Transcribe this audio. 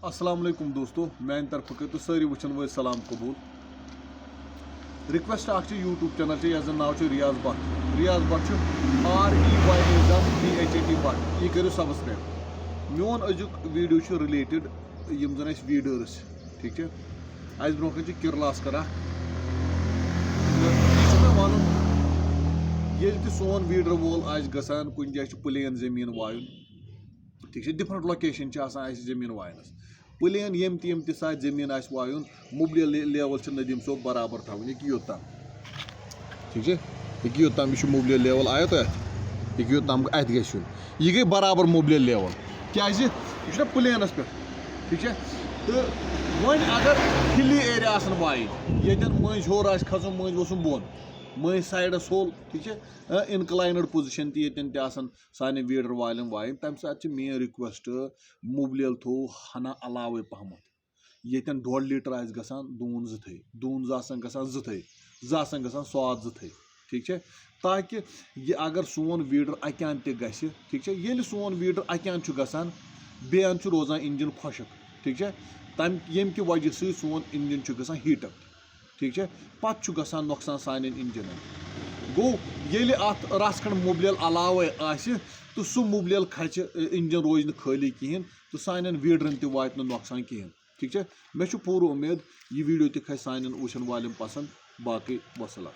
अस्सलाम वालेकुम दोस्तों, मैं तरफ तो सारी वचन वो सलाम कबूल। रिक्वेस्ट यूट्यूब चैनल से नाव रियाज भट्ट REYAZBHAT भट्ट यह करो सब्सक्राइब। मोन अजुक वीडियो रिलेटेड यम जन वीडर्स ठीक है अस ब्रो किरलास करा वन ये सोन वीडर वोल गसान कुछ जाए प्लेन जमीन वायुन ठीक है डिफरेंट लोकेशन जमीन वायनस प्लेन यम ता जमीन वायुन मुबलिल लेवल नदीम सोब बराबर थवन यह योतान ठीक है यह योतान यह मुबलिल लेवल आयो तो यह योतान अत गन यह गई बराबर मुबलिल लेवल क्या प्लेनस पे ठीक है तो वन अगर हिली एरिया वाइन ये मज होर खसन मज वसुन बोन मज साइडस होल ठीक है इनक्लाइनड पोजिशन तन साने वीडर वाल वाइन तम सात मेन रिक्वेस्ट मुबलिल थो हना अलावे पहमत ये 1.5 लीटर गसान दून दून गसान गसान स्वाद जथे ठीक है ताकि ये अगर सोन वीडर अकान तह ठीक है ये सोन वीडर अकान गसान बेन रोजान इंजन खुशक ठीक है तम यम कि वजह से सोन इंजन गसान हीटअप ठीक है पत् गसान नुकसान सान इंजन गो ये अत रस खंड मुबलिल अलावे तो सह मुबलिल खच इंजन रोज खाली कहें तो सान वीडरन तह वात नुकसान कहें ठीक है मे पूरा उम्मीद यह वीडियो तह सान वुचन वाल पसंद बाकी वसलाम।